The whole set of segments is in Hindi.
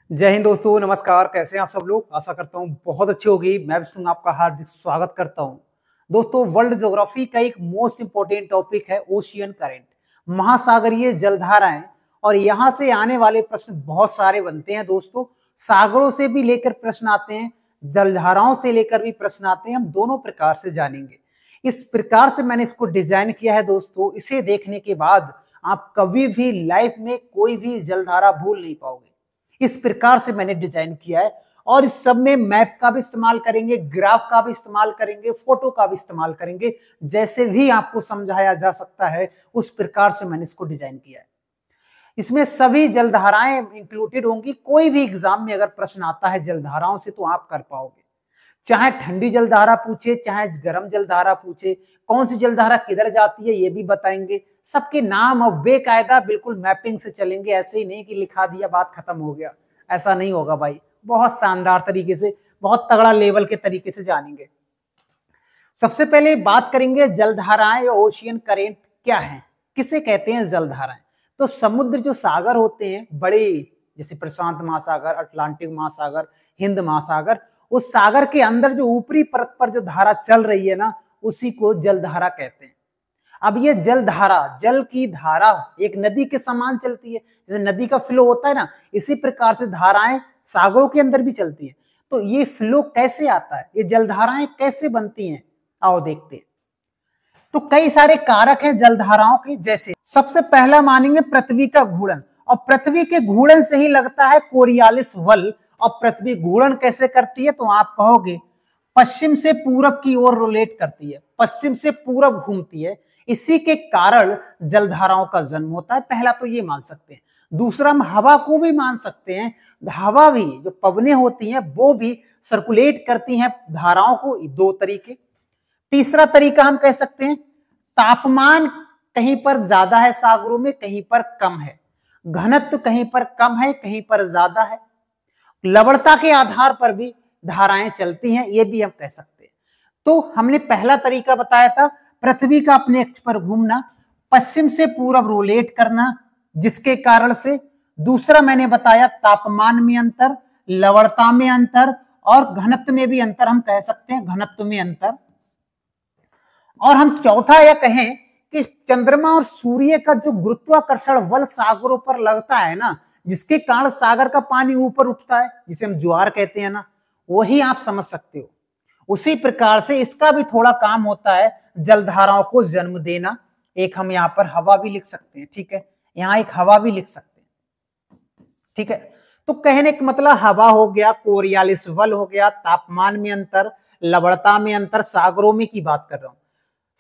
जय हिंद दोस्तों, नमस्कार। कैसे हैं आप सब लोग? आशा करता हूँ बहुत अच्छी होगी। मैं विष्णु आपका हार्दिक स्वागत करता हूँ। दोस्तों, वर्ल्ड ज्योग्राफी का एक मोस्ट इंपोर्टेंट टॉपिक है ओशियन करंट, महासागरीय जलधाराएं। और यहाँ से आने वाले प्रश्न बहुत सारे बनते हैं दोस्तों। सागरों से भी लेकर प्रश्न आते हैं, जलधाराओं से लेकर भी प्रश्न आते हैं। हम दोनों प्रकार से जानेंगे। इस प्रकार से मैंने इसको डिजाइन किया है दोस्तों। इसे देखने के बाद आप कभी भी लाइफ में कोई भी जलधारा भूल नहीं पाओगे। इस प्रकार से मैंने डिजाइन किया है और इस सब में मैप का भी इस्तेमाल करेंगे, ग्राफ का भी इस्तेमाल करेंगे, फोटो का भी इस्तेमाल करेंगे। जैसे भी आपको समझाया जा सकता है उस प्रकार से मैंने इसको डिजाइन किया है। इसमें सभी जलधाराएं इंक्लूडेड होंगी। कोई भी एग्जाम में अगर प्रश्न आता है जलधाराओं से तो आप कर पाओगे। चाहे ठंडी जलधारा पूछे, चाहे गर्म जलधारा पूछे, कौन सी जलधारा किधर जाती है ये भी बताएंगे। सबके नाम और बेकायदा बिल्कुल मैपिंग से चलेंगे। ऐसे ही नहीं कि लिखा दिया बात खत्म हो गया, ऐसा नहीं होगा भाई। बहुत शानदार तरीके से, बहुत तगड़ा लेवल के तरीके से जानेंगे। सबसे पहले बात करेंगे जलधाराएं या ओशियन करेंट क्या है, किसे कहते हैं जलधाराएं। तो समुद्र जो सागर होते हैं बड़े, जैसे प्रशांत महासागर, अटलांटिक महासागर, हिंद महासागर, उस सागर के अंदर जो ऊपरी परत पर जो धारा चल रही है ना, उसी को जलधारा कहते हैं। अब ये जलधारा, जल की धारा एक नदी के समान चलती है। जैसे नदी का फ्लो होता है ना, इसी प्रकार से धाराएं सागरों के अंदर भी चलती है। तो ये फ्लो कैसे आता है, ये जलधाराएं कैसे बनती हैं, आओ देखते हैं। तो कई सारे कारक हैं जलधाराओं के। जैसे सबसे पहला मानेंगे पृथ्वी का घूर्णन, और पृथ्वी के घूर्णन से ही लगता है कोरियालिस वल। और पृथ्वी घूर्णन कैसे करती है, तो आप कहोगे पश्चिम से पूरब की ओर रोलेट करती है, पश्चिम से पूरब घूमती है। इसी के कारण जलधाराओं का जन्म होता है। पहला तो ये मान सकते हैं। दूसरा, हम हवा को भी मान सकते हैं। हवा भी, जो पवनें होती हैं वो भी सर्कुलेट करती हैं धाराओं को, दो तरीके। तीसरा तरीका हम कह सकते हैं तापमान कहीं पर ज्यादा है सागरों में, कहीं पर कम है। घनत्व कहीं पर कम है, कहीं पर ज्यादा है। लवणता के आधार पर भी धाराएं चलती हैं, ये भी हम कह सकते हैं। तो हमने पहला तरीका बताया था पृथ्वी का अपने अक्ष पर घूमना, पश्चिम से पूरब रोलेट करना, जिसके कारण से। दूसरा मैंने बताया तापमान में अंतर, लवणता में अंतर और घनत्व में भी अंतर, हम कह सकते हैं घनत्व में अंतर। और हम चौथा यह कहें कि चंद्रमा और सूर्य का जो गुरुत्वाकर्षण बल सागरों पर लगता है ना, जिसके कारण सागर का पानी ऊपर उठता है, जिसे हम ज्वार कहते हैं ना, वही आप समझ सकते हो। उसी प्रकार से इसका भी थोड़ा काम होता है जलधाराओं को जन्म देना। एक हम यहाँ पर हवा भी लिख सकते हैं, ठीक है, यहाँ एक हवा भी लिख सकते हैं, ठीक है। तो कहने का मतलब हवा हो गया, कोरियालिस वल हो गया, तापमान में अंतर, लवणता में अंतर, सागरों में की बात कर रहा हूं।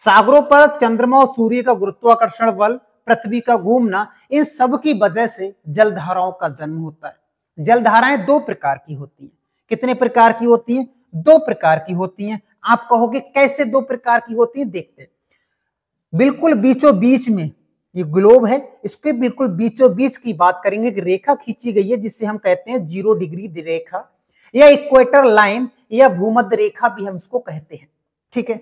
सागरों पर चंद्रमा और सूर्य का गुरुत्वाकर्षण बल, पृथ्वी का घूमना, इन सब की वजह से जलधाराओं का जन्म होता है। जलधाराएं दो प्रकार की होती हैं। कितने प्रकार की होती हैं? दो प्रकार की होती हैं। आप कहोगे कैसे दो प्रकार की होती है, देखते हैं। बिल्कुल बीचों बीच में ये ग्लोब है, इसके बिल्कुल बीचों बीच की बात करेंगे कि रेखा खींची गई है, जिससे हम कहते हैं 0 डिग्री रेखा या इक्वेटर लाइन या भूमध्य रेखा भी हम इसको कहते हैं, ठीक है।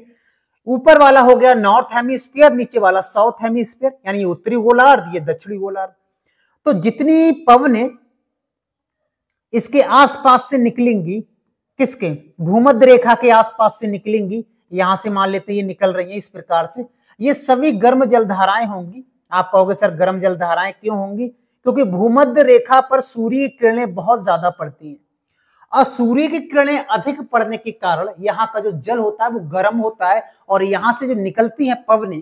ऊपर वाला हो गया नॉर्थ हेमिस्फीयर, नीचे वाला साउथ हेमिस्फीयर, यानी उत्तरी गोलार्ध, ये दक्षिणी गोलार्ध। तो जितनी पवनें इसके आसपास से निकलेंगी, किसके, भूमध्य रेखा के आसपास से निकलेंगी, यहां से मान लेते ये निकल रही है इस प्रकार से, ये सभी गर्म जलधाराएं होंगी। आप कहोगे सर गर्म जलधाराएं क्यों होंगी? क्योंकि भूमध्य रेखा पर सूर्य की किरणें बहुत ज्यादा पड़ती हैं, और सूर्य की किरणें अधिक पड़ने के कारण यहाँ का जो जल होता है वो गर्म होता है, और यहाँ से जो निकलती हैं पवनें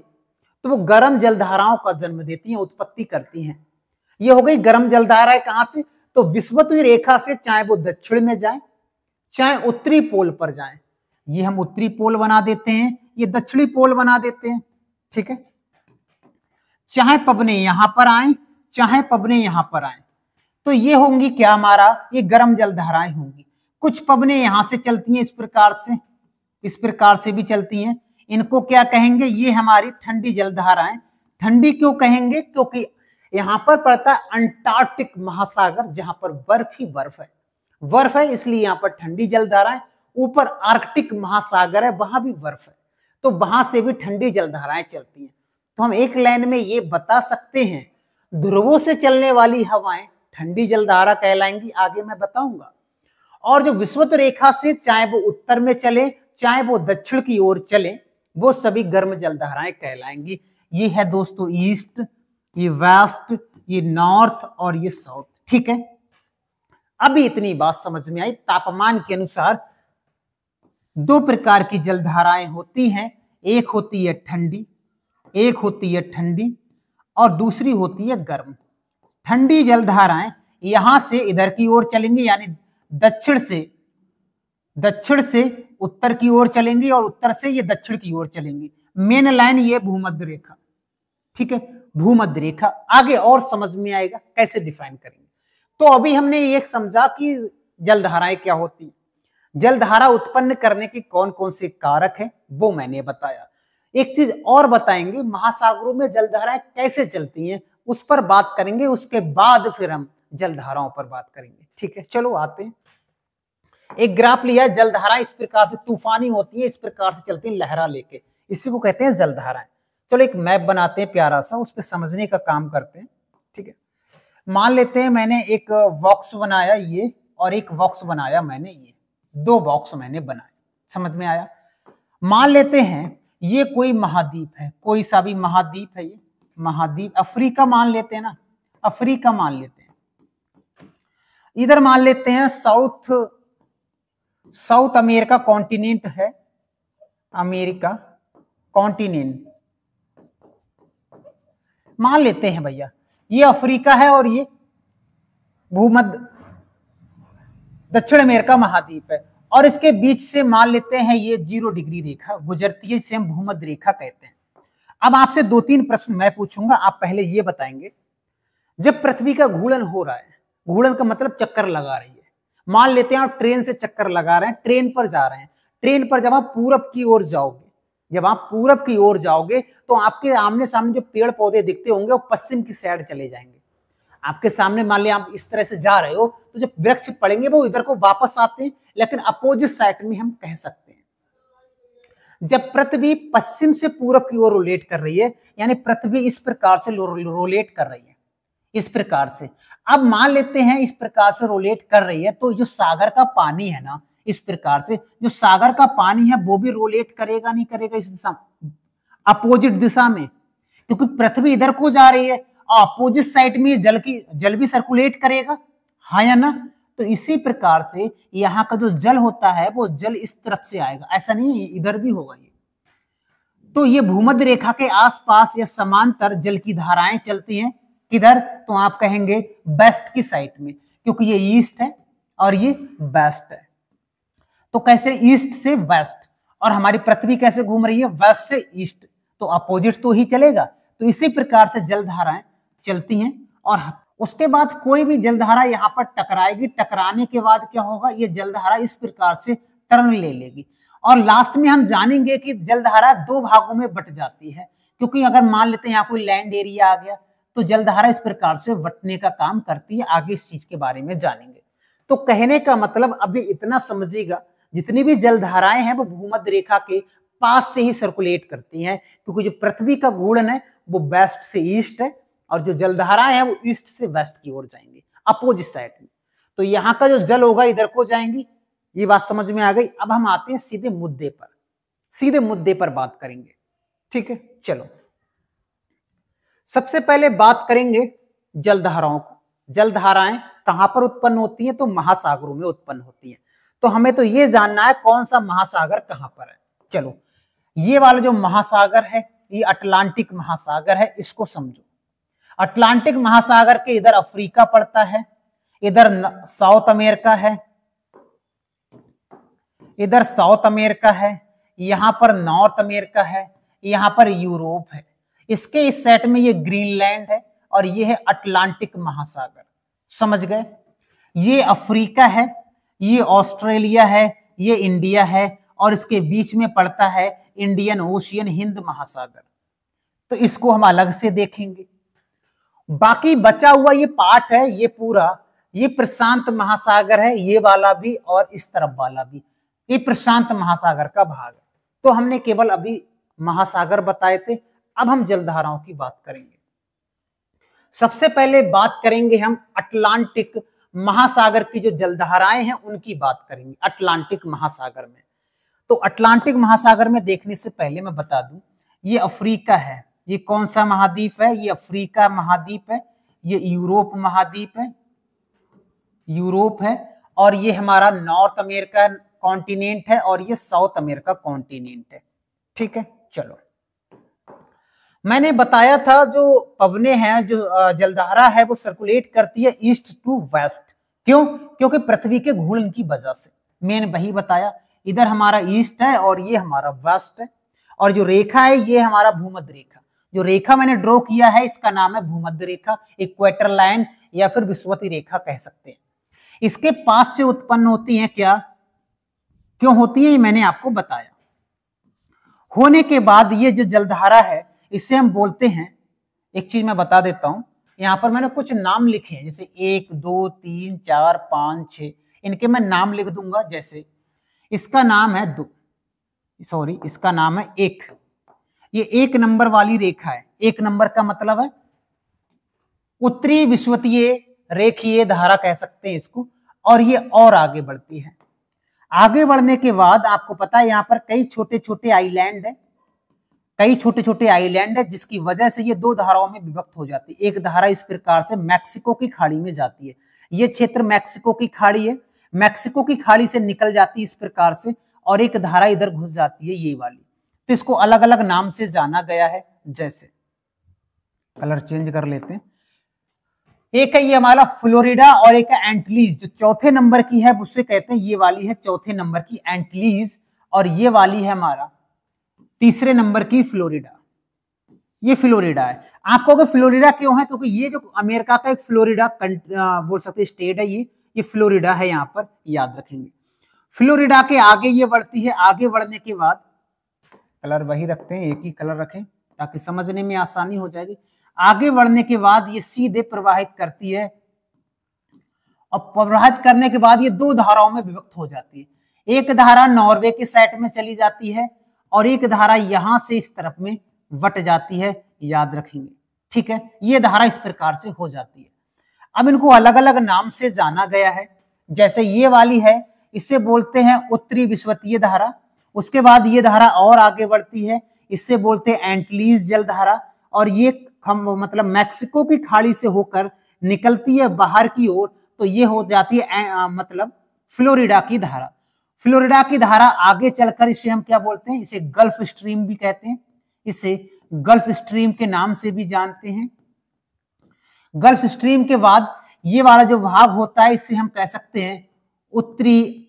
तो वो गर्म जलधाराओं का जन्म देती हैं, उत्पत्ति करती हैं। ये हो गई गर्म जलधाराएं। कहां से? तो विषुवतीय रेखा से, चाहे वो दक्षिण में जाए चाहे उत्तरी पोल पर जाए। ये हम उत्तरी पोल बना देते हैं, ये दक्षिणी पोल बना देते हैं, ठीक है। चाहे पवनें यहां पर आए चाहे पवनें यहां पर आए, तो ये होंगी क्या, हमारा ये गर्म जलधाराएं होंगी। कुछ पवनें यहां से चलती हैं, इस प्रकार से भी चलती हैं। इनको क्या कहेंगे? ये हमारी ठंडी जलधाराएं। ठंडी क्यों कहेंगे? क्योंकि यहां पर पड़ता है अंटार्कटिक महासागर, जहां पर बर्फ ही बर्फ है, इसलिए यहां पर ठंडी जलधाराएं। ऊपर आर्कटिक महासागर है, वहां भी बर्फ है, तो वहां से भी ठंडी जलधाराएं चलती हैं। तो हम एक लाइन में ये बता सकते हैं, ध्रुवों से चलने वाली हवाएं ठंडी जलधारा कहलाएंगी, आगे मैं बताऊंगा। और जो विषुवत रेखा से चाहे वो उत्तर में चले चाहे वो दक्षिण की ओर चले, वो सभी गर्म जलधाराएं कहलाएंगी। ये है दोस्तों ईस्ट, ये वेस्ट, ये नॉर्थ और ये साउथ। ठीक है, अभी इतनी बात समझ में आई। तापमान के अनुसार दो प्रकार की जलधाराएं होती हैं, एक होती है ठंडी, एक होती है ठंडी और दूसरी होती है गर्म। ठंडी जलधाराएं यहां से इधर की ओर चलेंगी, यानी दक्षिण से उत्तर की ओर चलेंगी और उत्तर से ये दक्षिण की ओर चलेंगी। मेन लाइन ये भूमध्य रेखा। ठीक है, भूमध्य रेखा। आगे और समझ में आएगा कैसे डिफाइन करेंगे। तो अभी हमने ये समझा कि जलधाराएं क्या होती है, जलधारा उत्पन्न करने के कौन कौन से कारक हैं वो मैंने बताया। एक चीज और बताएंगे, महासागरों में जलधाराएं कैसे चलती हैं उस पर बात करेंगे, उसके बाद फिर हम जलधाराओं पर बात करेंगे। ठीक है, चलो आते हैं। एक ग्राफ लिया है, जलधारा इस प्रकार से तूफानी होती है, इस प्रकार से चलती है लहरा लेके, इसी को कहते हैं जलधाराएं। चलो एक मैप बनाते हैं प्यारा सा, उस पर समझने का काम करते हैं। ठीक है, मान लेते हैं मैंने एक बॉक्स बनाया ये, और एक बॉक्स बनाया मैंने ये, दो बॉक्स मैंने बनाए। समझ में आया? मान लेते हैं ये कोई महाद्वीप है, कोई सा भी महाद्वीप है, ये महाद्वीप अफ्रीका मान लेते हैं ना, अफ्रीका मान लेते हैं। इधर मान लेते हैं साउथ अमेरिका कॉन्टिनेंट है, अमेरिका कॉन्टिनेंट मान लेते हैं भैया। ये अफ्रीका है और ये भूमध्य दक्षिण अमेरिका महाद्वीप है, और इसके बीच से मान लेते हैं ये 0 डिग्री रेखा गुजरती है, इसे हम भूमध्य रेखा कहते हैं। अब आपसे 2-3 प्रश्न मैं पूछूंगा, आप पहले ये बताएंगे, जब पृथ्वी का घूर्णन हो रहा है, घूर्णन का मतलब चक्कर लगा रही है, मान लेते हैं आप ट्रेन से चक्कर लगा रहे हैं, ट्रेन पर जा रहे हैं, ट्रेन पर जब आप पूरब की ओर जाओगे, जब आप पूरब की ओर जाओगे तो आपके आमने सामने जो पेड़ पौधे दिखते होंगे वो पश्चिम की साइड चले जाएंगे। आपके सामने मान लिया आप इस तरह से जा रहे हो तो जो वृक्ष पड़ेंगे वो इधर को वापस आते हैं, लेकिन अपोजिट साइड में हम कह सकते हैं। जब पृथ्वी पश्चिम से पूरब की ओर रोलेट कर रही है, यानी पृथ्वी इस प्रकार से रोलेट कर रही है, इस प्रकार से। अब मान लेते हैं इस प्रकार से रोलेट कर रही है, तो जो सागर का पानी है ना, इस प्रकार से जो सागर का पानी है वो भी रोलेट करेगा नहीं करेगा इस दिशा, अपोजिट दिशा में, क्योंकि पृथ्वी इधर को जा रही है, अपोजिट साइड में जल भी सर्कुलेट करेगा, हाँ या ना? तो इसी प्रकार से यहाँ का जो जल होता है वो जल इस तरफ से आएगा, ऐसा नहीं है इधर भी होगा ये। तो ये भूमध्य रेखा के आसपास या समांतर जल की धाराएं चलती हैं, किधर? तो आप कहेंगे वेस्ट की साइड में, क्योंकि ये ईस्ट है और ये वेस्ट है। तो कैसे? ईस्ट से वेस्ट, और हमारी पृथ्वी कैसे घूम रही है? वेस्ट से ईस्ट, तो अपोजिट तो ही चलेगा। तो इसी प्रकार से जलधाराएं चलती हैं, और उसके बाद कोई भी जलधारा यहाँ पर टकराएगी, टकराने के बाद क्या होगा? ये जलधारा इस प्रकार से टर्न ले लेगी, और लास्ट में हम जानेंगे कि जलधारा 2 भागों में बट जाती है, क्योंकि अगर मान लेते हैं यहाँ कोई लैंड एरिया आ गया तो जलधारा इस प्रकार से बटने का काम करती है। आगे इस चीज के बारे में जानेंगे। तो कहने का मतलब अभी इतना समझिएगा, जितनी भी जलधाराएं हैं वो भूमध्य रेखा के पास से ही सर्कुलेट करती हैं, क्योंकि जो पृथ्वी का घूर्णन है वो वेस्ट से ईस्ट है, और जो जलधाराएं हैं वो ईस्ट से वेस्ट की ओर जाएंगी, अपोजिट साइड में। तो यहाँ का जो जल होगा इधर को जाएंगी। ये बात समझ में आ गई। अब हम आते हैं सीधे मुद्दे पर बात करेंगे। ठीक है, चलो सबसे पहले बात करेंगे जलधाराओं को। जलधाराएं कहां पर उत्पन्न होती हैं? तो महासागरों में उत्पन्न होती हैं। तो हमें तो ये जानना है कौन सा महासागर कहां पर है। चलो, ये वाला जो महासागर है ये अटलांटिक महासागर है, इसको समझो। अटलांटिक महासागर के इधर अफ्रीका पड़ता है, इधर साउथ अमेरिका है, इधर साउथ अमेरिका है, यहां पर नॉर्थ अमेरिका है, यहां पर यूरोप है। इसके इस सेट में ये ग्रीनलैंड है, और ये है अटलांटिक महासागर। समझ गए? ये अफ्रीका है, ये ऑस्ट्रेलिया है, ये इंडिया है, और इसके बीच में पड़ता है इंडियन ओशियन, हिंद महासागर। तो इसको हम अलग से देखेंगे। बाकी बचा हुआ ये पार्ट है, ये पूरा ये प्रशांत महासागर है, ये वाला भी और इस तरफ वाला भी, ये प्रशांत महासागर का भाग है। तो हमने केवल अभी महासागर बताए थे, अब हम जलधाराओं की बात करेंगे। सबसे पहले बात करेंगे हम अटलांटिक महासागर की जो जलधाराएं हैं उनकी बात करेंगे अटलांटिक महासागर में। तो अटलांटिक महासागर में देखने से पहले मैं बता दूं, ये अफ्रीका है। ये कौन सा महाद्वीप है? ये अफ्रीका महाद्वीप है। ये यूरोप महाद्वीप है, यूरोप है। और ये हमारा नॉर्थ अमेरिका कॉन्टिनेंट है और ये साउथ अमेरिका कॉन्टिनेंट है। ठीक है, चलो मैंने बताया था जो पवने हैं, जो जलधारा है वो सर्कुलेट करती है ईस्ट टू वेस्ट। क्यों? क्योंकि पृथ्वी के घूर्णन की वजह से। मैंने वही बताया, इधर हमारा ईस्ट है और ये हमारा वेस्ट है। और जो रेखा है ये हमारा भूमध्य रेखा। जो रेखा मैंने ड्रॉ किया है इसका नाम है भूमध्य रेखा, इक्वेटर लाइन या फिर विषुवती रेखा कह सकते हैं। इसके पास से उत्पन्न होती है क्या, क्यों होती है, ये मैंने आपको बताया। होने के बाद ये जो जलधारा है इसे हम बोलते हैं, एक चीज मैं बता देता हूं, यहां पर मैंने कुछ नाम लिखे हैं, जैसे 1 2 3 4 5 6, इनके मैं नाम लिख दूंगा। जैसे इसका नाम है इसका नाम है 1। ये 1 नंबर वाली रेखा है। 1 नंबर का मतलब है उत्तरी विषुवतीय रेखीय धारा कह सकते हैं इसको। और ये और आगे बढ़ती है। आगे बढ़ने के बाद आपको पता है यहाँ पर कई छोटे छोटे आइलैंड है, जिसकी वजह से ये 2 धाराओं में विभक्त हो जाती है। एक धारा इस प्रकार से मैक्सिको की खाड़ी में जाती है। ये क्षेत्र मैक्सिको की खाड़ी है, मैक्सिको की खाड़ी से निकल जाती है इस प्रकार से, और एक धारा इधर घुस जाती है ये वाली। तो इसको अलग अलग नाम से जाना गया है। जैसे कलर चेंज कर लेते हैं, एक है ये हमारा फ्लोरिडा और एक है एंटीलीज। जो चौथे नंबर की है उससे कहते हैं, ये वाली है चौथे नंबर की एंटीलीज, और ये वाली है हमारा तीसरे नंबर की फ्लोरिडा। ये फ्लोरिडा है। आपको अगर फ्लोरिडा क्यों है, क्योंकि ये जो अमेरिका का एक फ्लोरिडा बोल सकते स्टेट है, ये फ्लोरिडा है, यहां पर याद रखेंगे। फ्लोरिडा के आगे ये बढ़ती है। आगे बढ़ने के बाद कलर वही रखते हैं, एक ही कलर रखें ताकि समझने में आसानी हो जाएगी। आगे बढ़ने के बाद ये सीधे प्रवाहित करती है, और प्रवाहित करने के बाद ये 2 धाराओं में विभक्त हो जाती है। एक धारा नॉर्वे के साइड में चली जाती है और एक धारा यहां से इस तरफ में बट जाती है, याद रखेंगे। ठीक है, ये धारा इस प्रकार से हो जाती है। अब इनको अलग अलग नाम से जाना गया है। जैसे ये वाली है, इसे बोलते हैं उत्तरी विषुवतीय धारा। उसके बाद ये धारा और आगे बढ़ती है, इससे बोलते हैं एंटीलीज जलधारा। और ये मतलब मैक्सिको की खाड़ी से होकर निकलती है बाहर की ओर, तो ये हो जाती है मतलब फ्लोरिडा की धारा। फ्लोरिडा की धारा आगे चलकर इसे हम क्या बोलते हैं, इसे गल्फ स्ट्रीम भी कहते हैं। इसे गल्फ स्ट्रीम के नाम से भी जानते हैं। गल्फ स्ट्रीम के बाद ये वाला जो भाग होता है इसे हम कह सकते हैं उत्तरी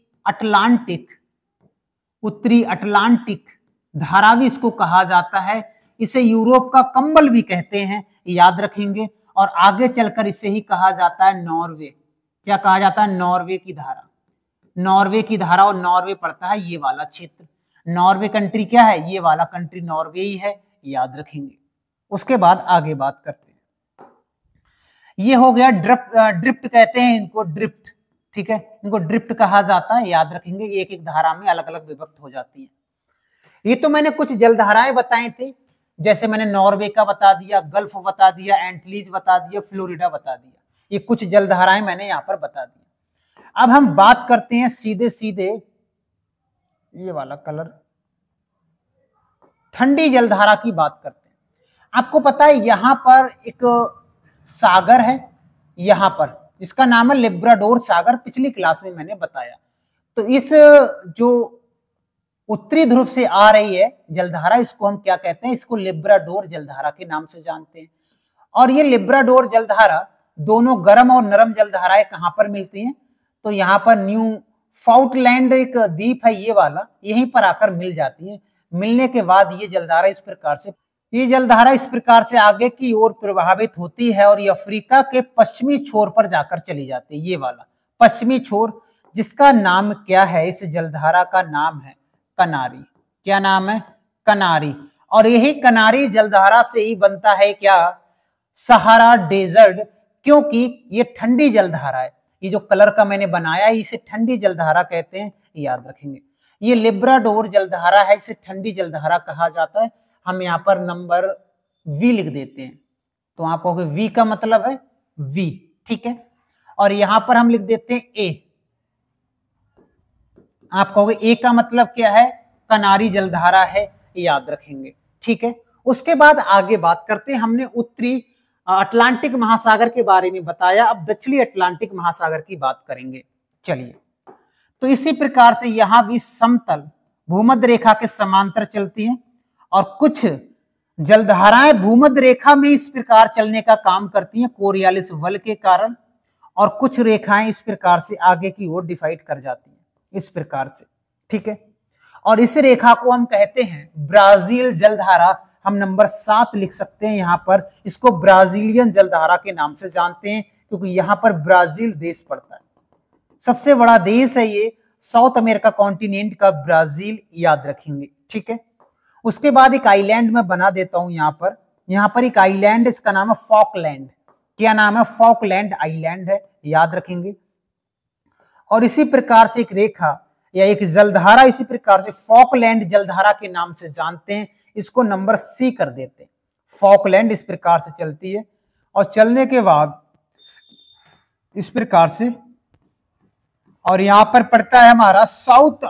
अटलांटिक धारा भी इसको कहा जाता है। इसे यूरोप का कंबल भी कहते हैं, याद रखेंगे। और आगे चलकर इसे ही कहा जाता है नॉर्वे। क्या कहा जाता है? नॉर्वे की धारा। नॉर्वे की धारा, और नॉर्वे पड़ता है ये वाला क्षेत्र। नॉर्वे कंट्री क्या है? ये वाला कंट्री नॉर्वे ही है, याद रखेंगे। उसके बाद आगे बात करते हैं। ये हो गया ड्रिफ्ट कहते हैं इनको, ड्रिफ्ट। ठीक है, इनको ड्रिफ्ट कहा जाता है, याद रखेंगे। एक एक धारा में अलग अलग विभक्त हो जाती है। ये तो मैंने कुछ जलधाराएं बताई थी, जैसे मैंने नॉर्वे का बता दिया, गल्फ बता दिया, एंटीलीज बता दिया, फ्लोरिडा बता दिया। ये कुछ जलधाराएं मैंने यहाँ पर बता दी। अब हम बात करते हैं सीधे सीधे, ये वाला कलर, ठंडी जलधारा की बात करते हैं। आपको पता है यहां पर एक सागर है, यहां पर, जिसका नाम है लेब्राडोर सागर। पिछली क्लास में मैंने बताया। तो इस जो उत्तरी ध्रुव से आ रही है जलधारा, इसको हम क्या कहते हैं? इसको लेब्राडोर जलधारा के नाम से जानते हैं। और ये लेब्राडोर जलधारा, दोनों गर्म और नरम जलधाराएं कहां पर मिलती हैं? तो यहाँ पर न्यू फाउंटलैंड एक द्वीप है ये वाला, यहीं पर आकर मिल जाती है। मिलने के बाद ये जलधारा इस प्रकार से आगे की ओर प्रभावित होती है, और ये अफ्रीका के पश्चिमी छोर पर जाकर चली जाती है। ये वाला पश्चिमी छोर, जिसका नाम क्या है? इस जलधारा का नाम है कनारी। क्या नाम है? कनारी। और यही कनारी जलधारा से ही बनता है क्या? सहारा डेजर्ट, क्योंकि ये ठंडी जलधारा है। ये जो कलर का मैंने बनाया है इसे ठंडी जलधारा कहते हैं, याद रखेंगे। ये लेब्राडोर जलधारा है, इसे ठंडी जलधारा कहा जाता है। हम यहाँ पर नंबर V लिख देते हैं। तो आप कहोगे वी का मतलब है वी, ठीक है। और यहां पर हम लिख देते हैं ए, आप कहोगे ए का मतलब क्या है, कनारी जलधारा है, याद रखेंगे, ठीक है। उसके बाद आगे बात करते हैं, हमने उत्तरी अटलांटिक महासागर के बारे में बताया, अब दक्षिणी अटलांटिक महासागर की बात करेंगे। चलिए, तो इसी प्रकार से यहां भी समतल भूमध्य रेखा के समांतर चलती हैं और कुछ जलधाराएं भूमध्य रेखा में इस प्रकार चलने का काम करती हैं कोरियालिस बल के कारण, और कुछ रेखाएं इस प्रकार से आगे की ओर डिवाइड कर जाती हैं इस प्रकार से, ठीक है। और इस रेखा को हम कहते हैं ब्राजील जलधारा, हम नंबर 7 लिख सकते हैं यहां पर, इसको ब्राजीलियन जलधारा के नाम से जानते हैं क्योंकि यहां पर ब्राजील देश पड़ता है, सबसे बड़ा देश है ये साउथ अमेरिका कॉन्टिनेंट का ब्राजील, याद रखेंगे, ठीक है। उसके बाद एक आइलैंड में बना देता हूं यहां पर एक आइलैंड, इसका नाम है फॉकलैंड। क्या नाम है, फॉकलैंड आइलैंड है, याद रखेंगे। और इसी प्रकार से एक रेखा या एक जलधारा इसी प्रकार से फॉकलैंड जलधारा के नाम से जानते हैं, इसको नंबर सी कर देते हैं। फॉकलैंड इस प्रकार से चलती है और चलने के बाद इस प्रकार से, और यहां पर पड़ता है हमारा साउथ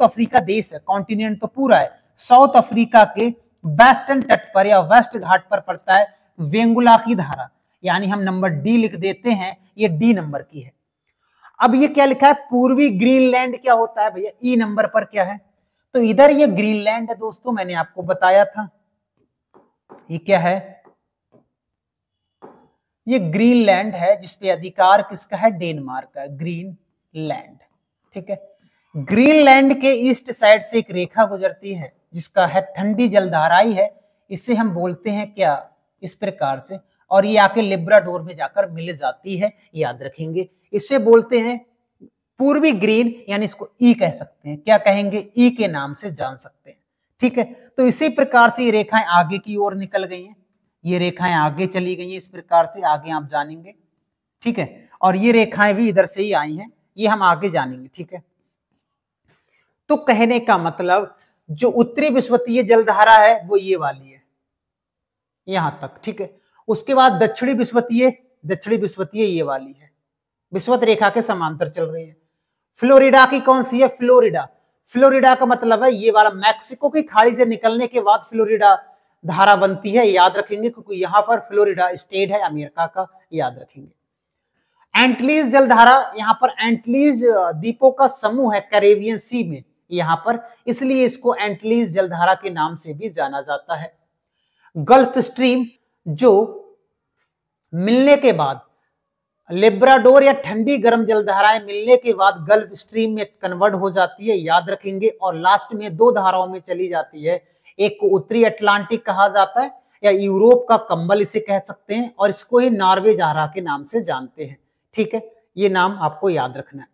अफ्रीका देश है, कॉन्टिनेंट तो पूरा है, साउथ अफ्रीका के वेस्टर्न तट पर या वेस्ट घाट पर पड़ता है वेंगुला की धारा, यानी हम नंबर डी लिख देते हैं, ये डी नंबर की है। अब ये क्या लिखा है, पूर्वी ग्रीनलैंड क्या होता है भैया, ई नंबर पर क्या है, तो इधर ये ग्रीनलैंड है दोस्तों, मैंने आपको बताया था। ये क्या है, ये ग्रीनलैंड है जिसपे अधिकार किसका है, डेनमार्क का, ग्रीनलैंड, ठीक है। ग्रीनलैंड के ईस्ट साइड से एक रेखा गुजरती है जिसका है ठंडी जलधाराई है, इसे हम बोलते हैं क्या, इस प्रकार से, और ये आके लिब्राडोर में जाकर मिल जाती है, याद रखेंगे। इसे बोलते हैं पूर्वी ग्रीन, यानी इसको ई कह सकते हैं, क्या कहेंगे, ई के नाम से जान सकते हैं, ठीक है। तो इसी प्रकार से ये रेखाएं आगे की ओर निकल गई हैं, ये रेखाएं आगे चली गई हैं इस प्रकार से, आगे आप जानेंगे, ठीक है। और ये रेखाएं भी इधर से ही आई हैं, ये हम आगे जानेंगे, ठीक है। तो कहने का मतलब जो उत्तरी विषुवतीय जलधारा है वो ये वाली है यहां तक, ठीक है। उसके बाद दक्षिणी विषुवतीय ये वाली है, विषुवत रेखा के समांतर चल रही है। फ्लोरिडा की कौन सी है, फ्लोरिडा का मतलब है ये वाला, मैक्सिको की खाड़ी से निकलने के बाद फ्लोरिडा धारा बनती है, याद रखेंगे, क्योंकि यहां पर फ्लोरिडा स्टेट है अमेरिका का, याद रखेंगे। एंटलीज जलधारा, यहां पर एंटलीज द्वीपों का समूह है कैरेबियन सी में यहां पर, इसलिए इसको एंटलीज जलधारा के नाम से भी जाना जाता है। गल्फ स्ट्रीम जो मिलने के बाद लिब्राडोर या ठंडी गर्म जलधाराएं मिलने के बाद गल्फ स्ट्रीम में कन्वर्ट हो जाती है, याद रखेंगे, और लास्ट में दो धाराओं में चली जाती है, एक को उत्तरी अटलांटिक कहा जाता है या यूरोप का कंबल इसे कह सकते हैं, और इसको ही नॉर्वे धारा के नाम से जानते हैं, ठीक है। ये नाम आपको याद रखना है।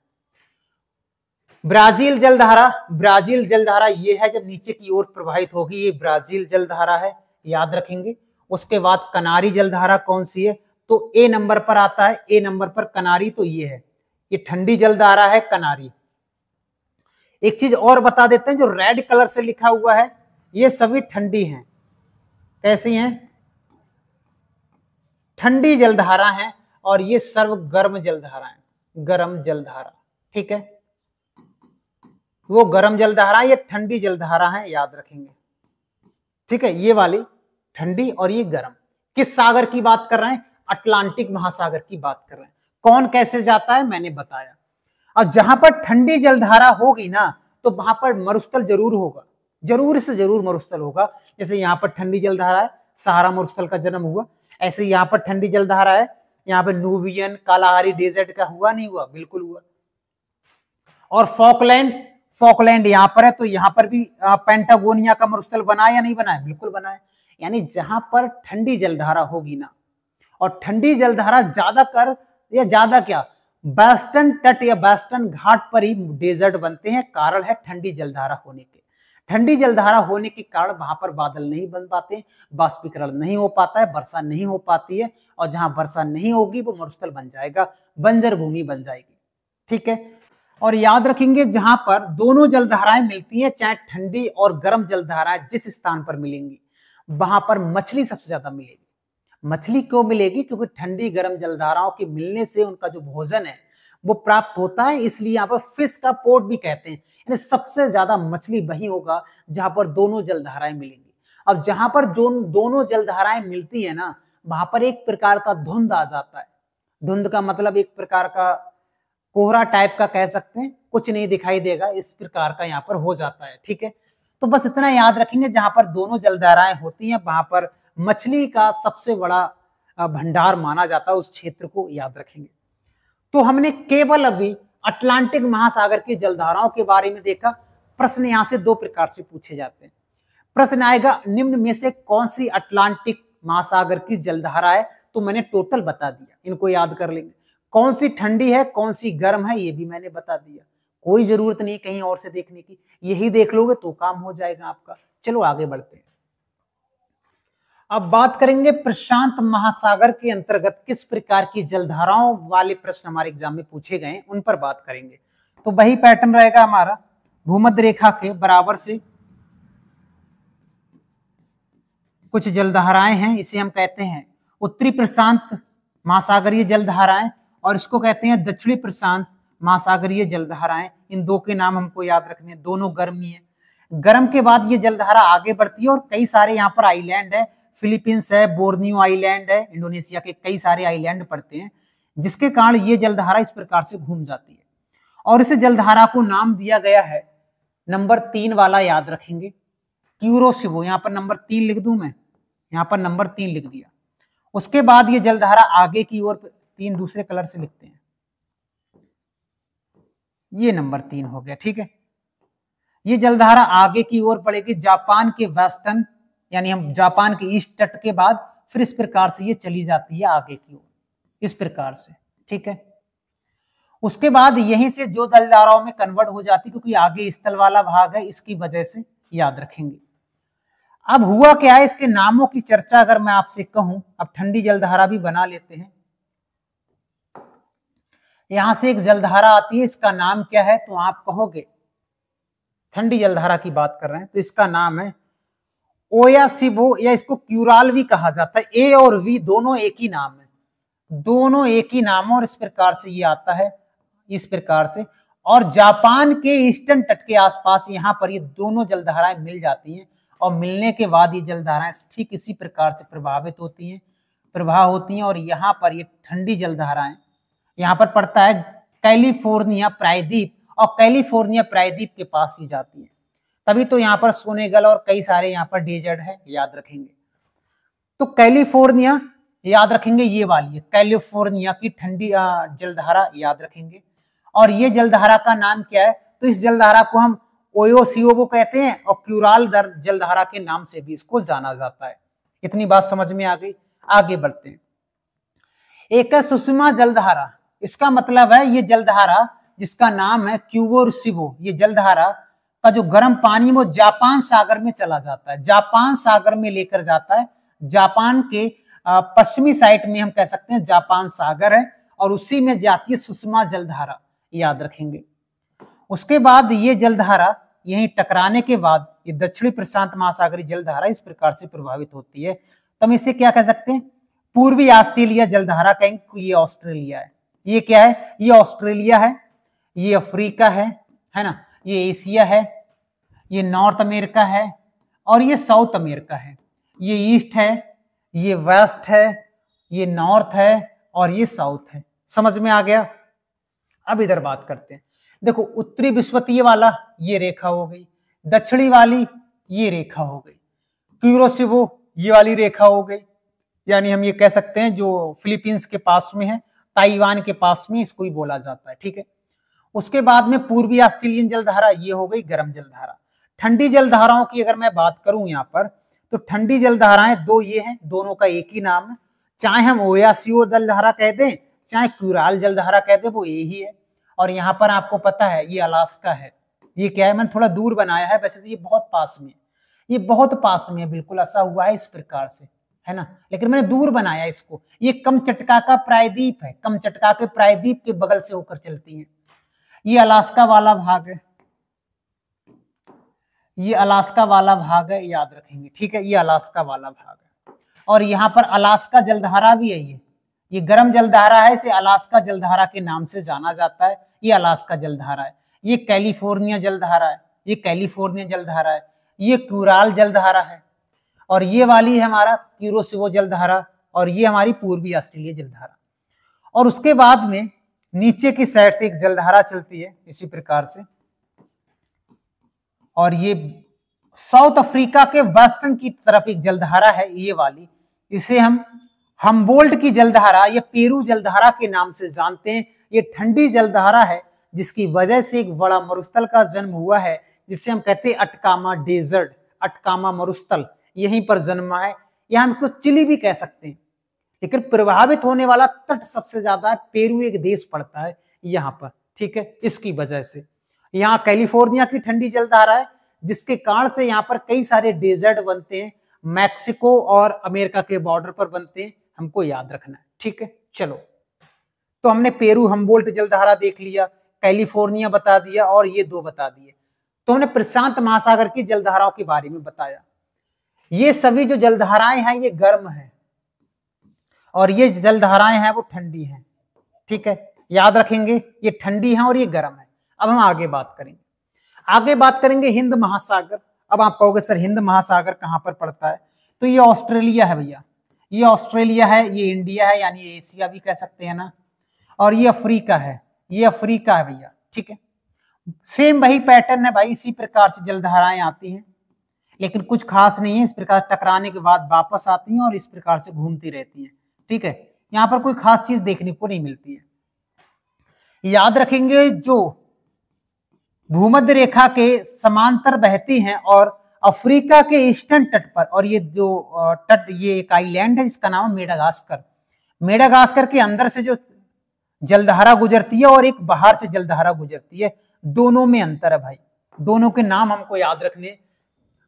ब्राजील जलधारा ये है जब नीचे की ओर प्रवाहित होगी, ये ब्राजील जलधारा है, याद रखेंगे। उसके बाद कनारी जलधारा कौन सी है, तो ए नंबर पर आता है, ए नंबर पर कनारी, तो ये है, ये ठंडी जलधारा है कनारी। एक चीज और बता देते हैं, जो रेड कलर से लिखा हुआ है ये सभी ठंडी हैं, कैसी हैं, ठंडी जलधारा है, और ये सर्व गर्म जलधारा है, गर्म जलधारा, ठीक है। वो गर्म जलधारा, ये ठंडी जलधारा है, याद रखेंगे, ठीक है। ये वाली ठंडी और ये गर्म। किस सागर की बात कर रहे हैं, अटलांटिक महासागर की बात कर रहे हैं। कौन कैसे जाता है मैंने बताया। अब जहां पर ठंडी जलधारा होगी ना, तो वहां पर मरुस्थल जरूर होगा, जरूर से जरूर मरुस्थल होगा। जैसे यहाँ पर ठंडी जलधारा है, सहारा मरुस्थल का जन्म हुआ, ऐसे यहाँ पर ठंडी जलधारा है, यहाँ पर नूबियन कालाहारी डेजर्ट का हुआ, नहीं हुआ, बिल्कुल हुआ। और फॉकलैंड यहाँ पर है, तो यहाँ पर भी पेंटागोनिया का मरुस्थल बना या नहीं बना है, बिल्कुल बना है। यानी जहां पर ठंडी जलधारा होगी ना, और ठंडी जलधारा ज्यादा क्या, वेस्टर्न तट या वेस्टर्न घाट पर ही डेजर्ट बनते हैं, कारण है ठंडी जलधारा होने के। ठंडी जलधारा होने के कारण वहां पर बादल नहीं बन पाते, बाष्पीकरण नहीं हो पाता है, वर्षा नहीं हो पाती है, और जहां वर्षा नहीं होगी वो मरुस्थल बन जाएगा, बंजर भूमि बन जाएगी, ठीक है। और याद रखेंगे जहां पर दोनों जलधाराएं मिलती हैं, चाहे ठंडी और गर्म जलधाराएं जिस स्थान पर मिलेंगी वहां पर मछली सबसे ज्यादा मिलेगी, मछली क्यों मिलेगी? क्योंकि ठंडी गर्म जलधाराओं के मिलने से उनका जो भोजन है वो प्राप्त होता है, इसलिए यहाँ पर फिश का पोर्ट भी कहते हैं। यानी सबसे ज्यादा मछली वही होगा जहां पर दोनों जलधाराएं मिलेंगी। अब जहां पर दोनों जलधाराएं मिलती है ना, वहां पर एक प्रकार का धुंध आ जाता है। धुंध का मतलब एक प्रकार का कोहरा टाइप का कह सकते हैं, कुछ नहीं दिखाई देगा, इस प्रकार का यहाँ पर हो जाता है। ठीक है, तो बस इतना याद रखेंगे, जहां पर दोनों जलधाराएं होती हैं वहां पर मछली का सबसे बड़ा भंडार माना जाता है, उस क्षेत्र को याद रखेंगे। तो हमने केवल अभी अटलांटिक महासागर की जलधाराओं के बारे में देखा। प्रश्न यहां से दो प्रकार से पूछे जाते हैं। प्रश्न आएगा, निम्न में से कौन सी अटलांटिक महासागर की जलधारा है? तो मैंने टोटल बता दिया, इनको याद कर लेंगे। कौन सी ठंडी है, कौन सी गर्म है, ये भी मैंने बता दिया। कोई जरूरत नहीं कहीं और से देखने की, यही देख लोगे तो काम हो जाएगा आपका। चलो आगे बढ़ते हैं। अब बात करेंगे प्रशांत महासागर के अंतर्गत किस प्रकार की जलधाराओं वाले प्रश्न हमारे एग्जाम में पूछे गए, उन पर बात करेंगे। तो वही पैटर्न रहेगा हमारा, भूमध्य रेखा के बराबर से कुछ जलधाराएं हैं, इसे हम कहते हैं उत्तरी प्रशांत महासागरीय जलधाराएं, और इसको कहते हैं दक्षिणी प्रशांत महासागरीय जलधाराएं। इन दो के नाम हमको याद रखने, दोनों गर्म ही है। गर्म के बाद ये जलधारा आगे बढ़ती है और कई सारे यहाँ पर आइलैंड है, फिलीपींस है, बोर्नियो आइलैंड है, इंडोनेशिया के कई सारे आइलैंड पड़ते हैं, जिसके कारण ये जलधारा इस प्रकार से घूम जाती है। और इस जलधारा को नाम दिया गया है, नंबर 3 वाला याद रखेंगे, क्यूरोसिबो। यहाँ पर नंबर 3 लिख दूं मैं, यहाँ पर नंबर 3 लिख दिया। उसके बाद ये जलधारा आगे की ओर, 3 दूसरे कलर से लिखते हैं, ये नंबर 3 हो गया। ठीक है, ये जलधारा आगे की ओर बढ़ेगी जापान के वेस्टर्न, यानी हम जापान के ईस्ट तट के बाद फिर इस प्रकार से ये चली जाती है आगे की ओर, इस प्रकार से। ठीक है, उसके बाद यहीं से जो जलधाराओं में कन्वर्ट हो जाती, क्योंकि आगे स्थल वाला भाग है, इसकी वजह से याद रखेंगे। अब हुआ क्या है, इसके नामों की चर्चा अगर मैं आपसे कहूं, अब ठंडी जलधारा भी बना लेते हैं। यहां से एक जलधारा आती है, इसका नाम क्या है? तो आप कहोगे, ठंडी जलधारा की बात कर रहे हैं तो इसका नाम है ओयासिबो, या इसको क्यूराल भी कहा जाता है। ए और वी दोनों एक ही नाम है, दोनों एक ही नाम, और इस प्रकार से ये आता है, इस प्रकार से। और जापान के ईस्टर्न तट के आसपास यहाँ पर ये दोनों जलधाराएं मिल जाती हैं, और मिलने के बाद ये जलधाराएं ठीक इसी प्रकार से प्रभावित होती हैं, प्रभाव होती हैं, और यहाँ पर ये ठंडी जलधाराएं, यहाँ पर पड़ता है कैलिफोर्निया प्रायद्वीप, और कैलिफोर्निया प्रायद्वीप के पास ही जाती है। तभी तो यहाँ पर सोनेगल और कई सारे यहाँ पर डेजर्ट है, याद रखेंगे। तो कैलिफोर्निया याद रखेंगे, ये वाली है कैलिफोर्निया की ठंडी जलधारा याद रखेंगे। और ये जलधारा का नाम क्या है? तो इस जलधारा को हम ओयोसिबो कहते हैं, और क्यूराल जलधारा के नाम से भी इसको जाना जाता है। इतनी बात समझ में आ गई, आगे बढ़ते हैं। एक है सुषमा जलधारा, इसका मतलब है ये जलधारा जिसका नाम है क्यूरोसिबो, ये जलधारा का जो गर्म पानी वो जापान सागर में चला जाता है, जापान सागर में लेकर जाता है। जापान के पश्चिमी साइड में हम कह सकते हैं जापान सागर है, और उसी में जाती है सुषमा जलधारा, याद रखेंगे। उसके बाद ये जलधारा यहीं टकराने के बाद ये दक्षिणी प्रशांत महासागरीय जलधारा इस प्रकार से प्रभावित होती है। तो हम इसे क्या कह सकते हैं? पूर्वी ऑस्ट्रेलिया जलधारा कहेंगे। ये ऑस्ट्रेलिया है, ये क्या है? ये ऑस्ट्रेलिया है, ये अफ्रीका है ना, ये एशिया है, ये नॉर्थ अमेरिका है, और ये साउथ अमेरिका है। ये ईस्ट है, ये वेस्ट है, ये नॉर्थ है, और ये साउथ है। समझ में आ गया? अब इधर बात करते हैं। देखो, उत्तरी विषुवतीय वाला ये रेखा हो गई, दक्षिणी वाली ये रेखा हो गई, क्यूरोसिबो ये वाली रेखा हो गई, यानी हम ये कह सकते हैं जो फिलीपींस के पास में है, ताइवान के पास में, इसको ही बोला जाता है। ठीक है, उसके बाद में पूर्वी ऑस्ट्रेलियन जलधारा ये हो गई गर्म जलधारा। ठंडी जलधाराओं की अगर मैं बात करूं यहाँ पर, तो ठंडी जलधाराएं दो ये हैं, दोनों का एक ही नाम है, चाहे हम ओयासिबो जलधारा कह दें चाहे क्यूराल जलधारा कह दें, वो यही है। और यहाँ पर आपको पता है ये अलास्का है, ये क्या है? मैंने थोड़ा दूर बनाया है, वैसे तो ये बहुत पास में है, ये बहुत पास में है, बिल्कुल ऐसा हुआ है इस प्रकार से, है ना, लेकिन मैंने दूर बनाया इसको। ये कमचटका का प्रायद्वीप है, कमचटका के प्रायद्वीप के बगल से होकर चलती है। ये अलास्का वाला भाग है, ये अलास्का वाला भाग है, याद रखेंगे। ठीक है, ये अलास्का वाला भाग है। और यहाँ पर अलास्का जलधारा भी है। ये गर्म जलधारा है, इसे अलास्का जलधारा के नाम से जाना जाता है। ये अलास्का जलधारा है। ये कैलिफोर्निया जलधारा है, ये कैलिफोर्निया जलधारा है। ये क्यूराल जलधारा है, और ये वाली है हमारा क्यूरोसिवो जलधारा, और ये हमारी पूर्वी ऑस्ट्रेलिया जलधारा। और उसके बाद में नीचे की साइड से एक जलधारा चलती है इसी प्रकार से, और ये साउथ अफ्रीका के वेस्टर्न की तरफ एक जलधारा है ये वाली, इसे हम हम्बोल्ट की जलधारा या पेरू जलधारा के नाम से जानते हैं। ये ठंडी जलधारा है, जिसकी वजह से एक बड़ा मरुस्थल का जन्म हुआ है, जिसे हम कहते हैं अटकामा डेजर्ट, अटकामा मरुस्थल यहीं पर जन्मा है। या हम इसको चिली भी कह सकते हैं, लेकिन प्रभावित होने वाला तट सबसे ज्यादा पेरू एक देश पड़ता है यहाँ पर, ठीक है। इसकी वजह से यहाँ कैलिफोर्निया की ठंडी जलधारा है, जिसके कारण से यहाँ पर कई सारे डेजर्ट बनते हैं, मैक्सिको और अमेरिका के बॉर्डर पर बनते हैं, हमको याद रखना है, ठीक है। चलो, तो हमने पेरू हम्बोल्ट जलधारा देख लिया, कैलिफोर्निया बता दिया, और ये दो बता दिए। तो हमने प्रशांत महासागर की जलधाराओं के बारे में बताया। ये सभी जो जलधाराएं हैं ये गर्म हैं, और ये जलधाराएं हैं वो ठंडी हैं, ठीक है। याद रखेंगे, ये ठंडी हैं और ये गर्म है। अब हम आगे बात करेंगे हिंद महासागर। अब आप कहोगे सर हिंद महासागर कहाँ पर पड़ता है, तो ये ऑस्ट्रेलिया है भैया, ये ऑस्ट्रेलिया है, ये इंडिया है, यानी एशिया भी कह सकते हैं ना, और ये अफ्रीका है, ये अफ्रीका है भैया, ठीक है। सेम वही पैटर्न है भाई, इसी प्रकार से जलधाराएं आती हैं, लेकिन कुछ खास नहीं है। इस प्रकार टकराने के बाद वापस आती हैं और इस प्रकार से घूमती रहती हैं, ठीक है। यहाँ पर कोई खास चीज देखने को नहीं मिलती है। याद रखेंगे, जो भूमध्य रेखा के समांतर बहती हैं और अफ्रीका के ईस्टर्न तट पर, और ये जो तट, ये एक आइलैंड है जिसका नाम है मेडागास्कर। मेडागास्कर के अंदर से जो जलधारा गुजरती है और एक बाहर से जलधारा गुजरती है, दोनों में अंतर है भाई। दोनों के नाम हमको याद रखने,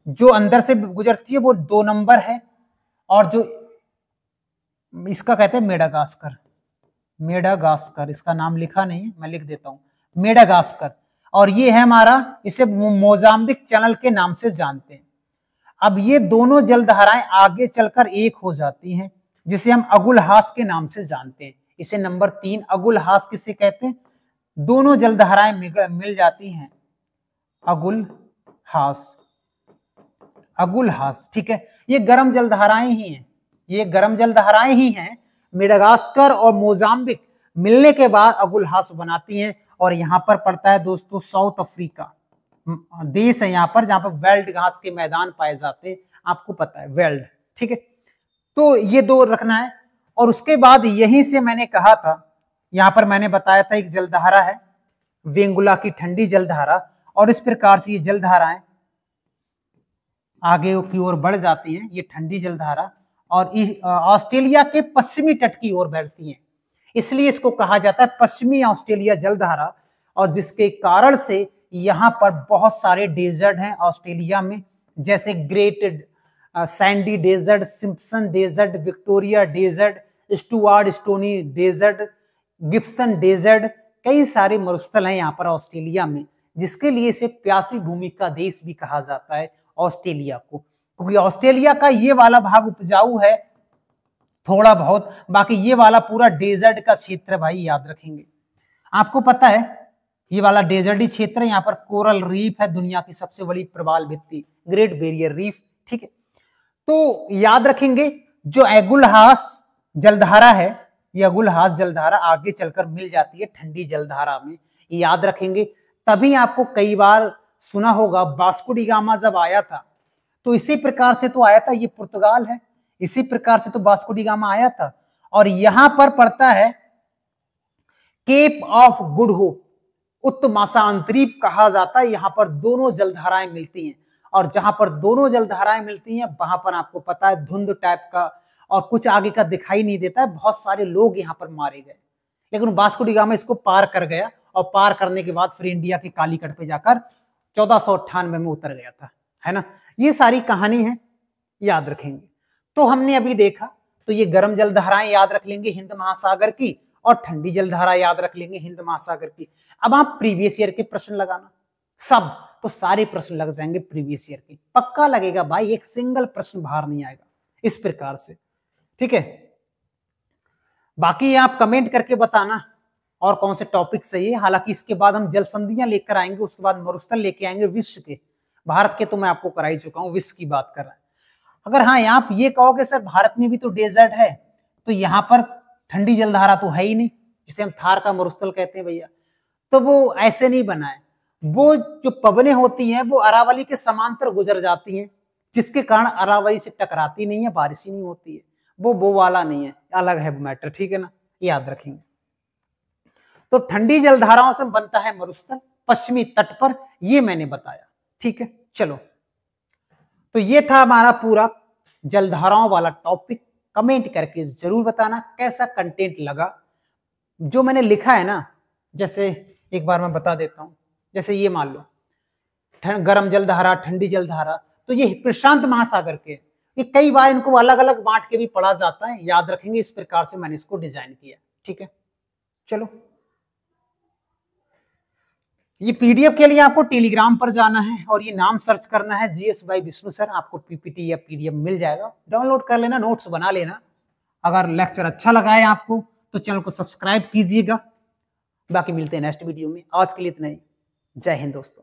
जो अंदर से गुजरती है वो 2 नंबर है, और जो इसका कहते हैं मेडागास्कर। मेडागास्कर, इसका नाम लिखा नहीं है, मैं लिख देता हूं, मेडागास्कर। और ये है हमारा, इसे मोजाम्बिक चैनल के नाम से जानते हैं। अब ये दोनों जलधाराएं आगे चलकर एक हो जाती हैं, जिसे हम अगुलहास के नाम से जानते हैं। इसे नंबर 3 अगुलहास किसे कहते हैं, दोनों जलधाराएं मिल जाती हैं, अगुलहास, अगुलहास, ठीक है। ये गर्म जलधाराएं ही हैं, ये गर्म जलधाराएं ही हैं। मेडागास्कर और मोजाम्बिक मिलने के बाद अगुलहास बनाती हैं, और यहाँ पर पड़ता है दोस्तों साउथ अफ्रीका देश है यहाँ पर, जहाँ पर वेल्ड घास के मैदान पाए जाते हैं, आपको पता है वेल्ड, ठीक है। तो ये 2 रखना है। और उसके बाद यहीं से मैंने कहा था, यहाँ पर मैंने बताया था एक जलधारा है वेंगुला की ठंडी जलधारा, और इस प्रकार से ये जलधाराएं आगे की ओर बढ़ जाती हैं, ये ठंडी जलधारा, और ऑस्ट्रेलिया के पश्चिमी तट की ओर बढ़ती हैं, इसलिए इसको कहा जाता है पश्चिमी ऑस्ट्रेलिया जलधारा। और जिसके कारण से यहाँ पर बहुत सारे डेजर्ट हैं ऑस्ट्रेलिया में, जैसे Great Sandy Desert, Simpson Desert, Victoria Desert, Stuart Stony Desert, Gibson Desert, कई सारे मरुस्थल हैं यहाँ पर ऑस्ट्रेलिया में, जिसके लिए इसे प्यासी भूमि का देश भी कहा जाता है ऑस्ट्रेलिया को, क्योंकि ऑस्ट्रेलिया का ये वाला भाग उपजाऊ है थोड़ा बहुत, बाकी ये वाला पूरा डेजर्ट का क्षेत्र भाई, याद रखेंगे। आपको पता है ये वाला डेजर्टी क्षेत्र है, यहाँ पर कोरल रीफ है, दुनिया की सबसे बड़ी प्रवाल भित्ति ग्रेट बैरियर रीफ, ठीक है। तो याद रखेंगे, जो अगुलहास जलधारा है, ये अगुलहास जलधारा आगे चलकर मिल जाती है ठंडी जलधारा में, याद रखेंगे। तभी आपको कई बार सुना होगा वास्को डी गामा जब आया था, तो इसी प्रकार से तो आया था, ये पुर्तगाल है, इसी प्रकार से तो वास्को डी गामा आया था। और यहां पर पड़ता है केप ऑफ गुड होप, उत्तमाशांतरीप कहा जाता है। यहां पर दोनों जलधाराएं मिलती हैं, और जहां पर दोनों जलधाराएं मिलती हैं वहां पर आपको पता है धुंध टाइप का और कुछ आगे का दिखाई नहीं देता है, बहुत सारे लोग यहाँ पर मारे गए, लेकिन वास्को डी गामा इसको पार कर गया, और पार करने के बाद फिर इंडिया के कालीकट पे जाकर 1498 में उतर गया था, है ना। ये सारी कहानी है, याद रखेंगे। तो हमने अभी देखा, तो ये गर्म जलधाराएं याद रख लेंगे हिंद महासागर की, और ठंडी जलधारा याद रख लेंगे हिंद महासागर की। अब आप प्रीवियस ईयर के प्रश्न लगाना, सब तो सारे प्रश्न लग जाएंगे प्रीवियस ईयर के, पक्का लगेगा भाई, एक सिंगल प्रश्न बाहर नहीं आएगा। इस प्रकार से ठीक है, बाकी आप कमेंट करके बताना और कौन से टॉपिक सही है। हालांकि इसके बाद हम जल संधियां लेकर आएंगे, उसके बाद मरुस्थल लेके आएंगे विश्व के। भारत के तो मैं आपको करा ही चुका हूं, विश्व की बात कर रहा है। अगर हाँ आप ये कहोगे सर भारत में भी तो डेजर्ट है, तो यहाँ पर ठंडी जलधारा तो है ही नहीं, जिसे हम थार का मरुस्थल कहते हैं भैया। तो वो ऐसे नहीं बना है, वो जो पवनें होती हैं वो अरावली के समांतर गुजर जाती हैं, जिसके कारण अरावली से टकराती नहीं है, बारिश ही नहीं होती है। वो वाला नहीं है, अलग है मैटर, ठीक है ना, याद रखेंगे। तो ठंडी जलधाराओं से बनता है मरुस्थल पश्चिमी तट पर, ये मैंने बताया, ठीक है। चलो, तो ये था हमारा पूरा जलधाराओं वाला टॉपिक। कमेंट करके जरूर बताना कैसा कंटेंट लगा। जो मैंने लिखा है ना, जैसे एक बार मैं बता देता हूं, जैसे ये मान लो गर्म जलधारा, ठंडी जलधारा, तो ये प्रशांत महासागर के, ये कई बार इनको अलग अलग बांट के भी पढ़ा जाता है, याद रखेंगे। इस प्रकार से मैंने इसको डिजाइन किया, ठीक है। चलो, ये पीडीएफ के लिए आपको टेलीग्राम पर जाना है और ये नाम सर्च करना है जीएस बाई विष्णु सर, आपको पीपीटी या पीडीएफ मिल जाएगा, डाउनलोड कर लेना, नोट्स बना लेना। अगर लेक्चर अच्छा लगा है आपको तो चैनल को सब्सक्राइब कीजिएगा। बाकी मिलते हैं नेक्स्ट वीडियो में, आज के लिए इतना ही। जय हिंद दोस्तों।